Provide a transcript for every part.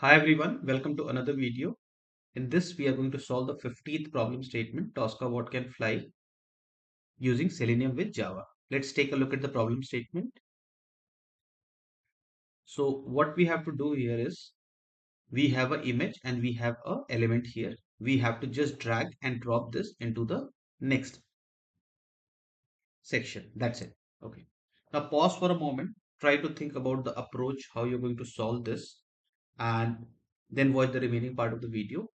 Hi everyone, welcome to another video. In this, we are going to solve the 15th problem statement, Toscabot can fly using Selenium with Java. Let's take a look at the problem statement. So what we have to do here is, we have an image and we have an element here. We have to just drag and drop this into the next section. That's it. Okay. Now pause for a moment. Try to think about the approach, how you're going to solve this, and then watch the remaining part of the video.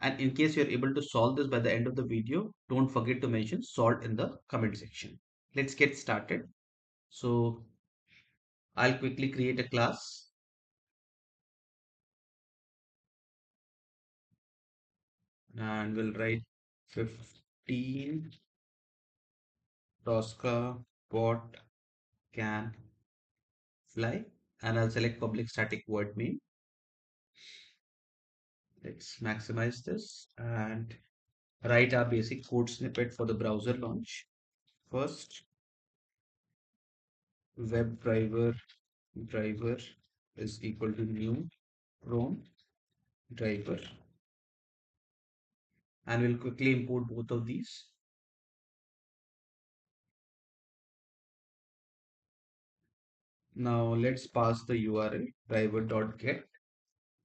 And in case you're able to solve this by the end of the video, don't forget to mention solved in the comment section. Let's get started. So I'll quickly create a class and we'll write 15 Tosca bot can fly, and I'll select public static void main. Let's maximize this and write our basic code snippet for the browser launch. First, web driver is equal to new Chrome driver, and we'll quickly import both of these. Now let's pass the URL driver.get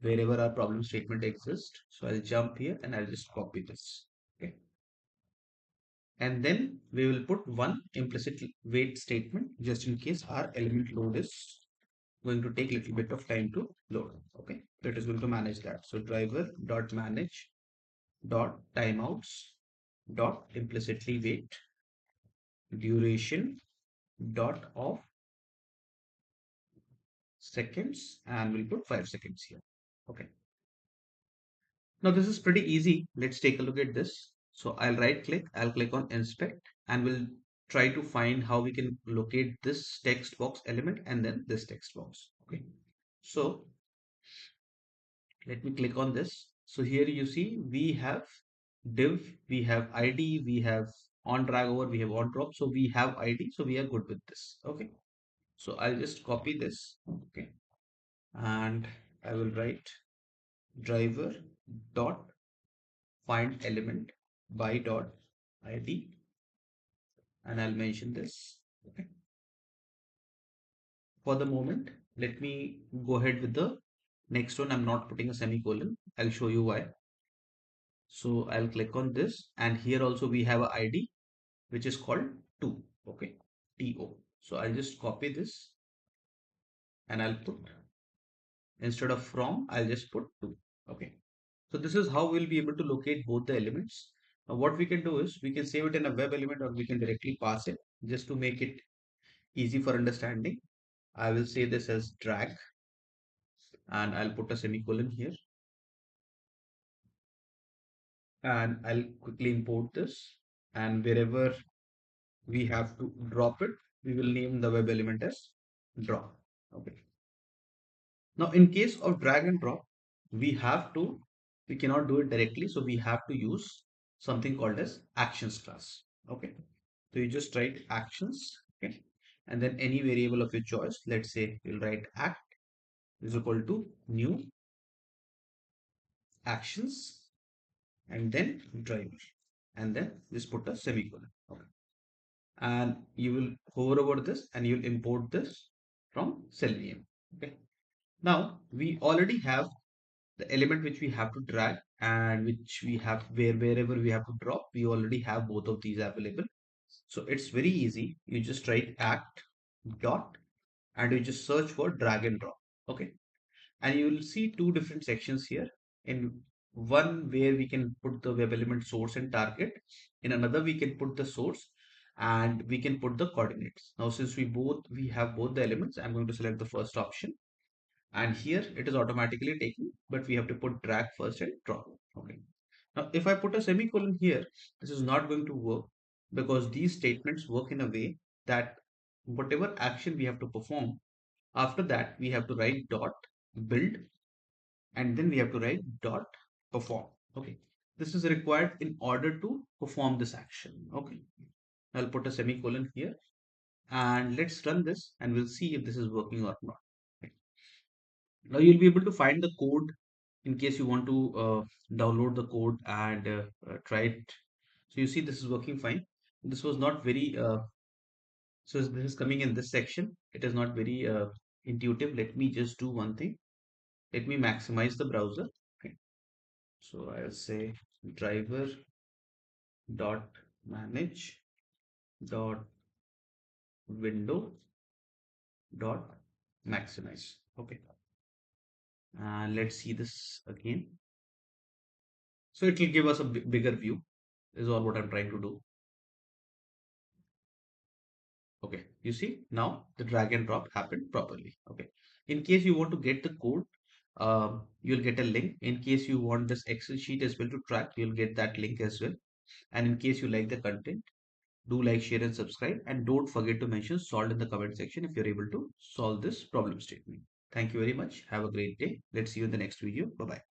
wherever our problem statement exists. So I'll jump here and I'll just copy this. Okay. And then we will put one implicit wait statement just in case our element load is going to take a little bit of time to load. Okay. So it is going to manage that. So driver.manage dot timeouts dot implicitly wait duration dot of seconds, and we'll put 5 seconds here. Okay. Now this is pretty easy. Let's take a look at this. So I'll click on inspect, and we'll try to find how we can locate this text box element and then this text box. Okay. So let me click on this. So here you see we have div, we have ID, we have on drag over, we have on drop. So we have ID. So we are good with this. Okay. So I'll just copy this. Okay. And I will write driver dot find element by dot id, and I'll mention this. Okay. For the moment, let me go ahead with the next one. I'm not putting a semicolon. I'll show you why. So I'll click on this, and here also we have a ID which is called to. Okay, to. So I'll just copy this and I'll put, instead of from, I'll just put to. Okay. So this is how we'll be able to locate both the elements. Now what we can do is we can save it in a web element, or we can directly pass it just to make it easy for understanding. I will say this as drag, and I'll put a semicolon here, and I'll quickly import this, and wherever we have to drop it, we will name the web element as drop. Okay. Now in case of drag and drop, we cannot do it directly. So we have to use something called as actions class. Okay. So you just write actions. Okay. And then any variable of your choice, let's say you'll write act is equal to new actions and then driver, and then just put a semicolon. Okay. And you will hover over this and you'll import this from Selenium. Okay. Now we already have the element which we have to drag and which we have wherever we have to drop. We already have both of these available. So it's very easy. You just write act dot and you just search for drag and drop. Okay. And you will see two different sections here. In one where we can put the web element source and target, in another we can put the source and we can put the coordinates. Now since we have both the elements, I'm going to select the first option, and here it is automatically taken, but we have to put drag first and drop. Okay. Now if I put a semicolon here, this is not going to work, because these statements work in a way that whatever action we have to perform, after that we have to write dot build, and then we have to write dot perform. Okay. This is required in order to perform this action. Okay. I'll put a semicolon here, and let's run this and we'll see if this is working or not. Okay. Now you'll be able to find the code in case you want to download the code and try it. So you see this is working fine. This was not very so this is coming in this section. It is not very intuitive. Let me just do one thing. Let me maximize the browser. Okay. So I'll say driver dot manage dot window dot maximize. Okay. And let's see this again. So it will give us a bigger view is all what I'm trying to do. Okay, you see now the drag and drop happened properly. Okay, in case you want to get the code, you'll get a link. In case you want this Excel sheet as well to track, you'll get that link as well. And in case you like the content, do like, share, and subscribe. And don't forget to mention solved in the comment section if you're able to solve this problem statement. Thank you very much. Have a great day. Let's see you in the next video. Bye bye.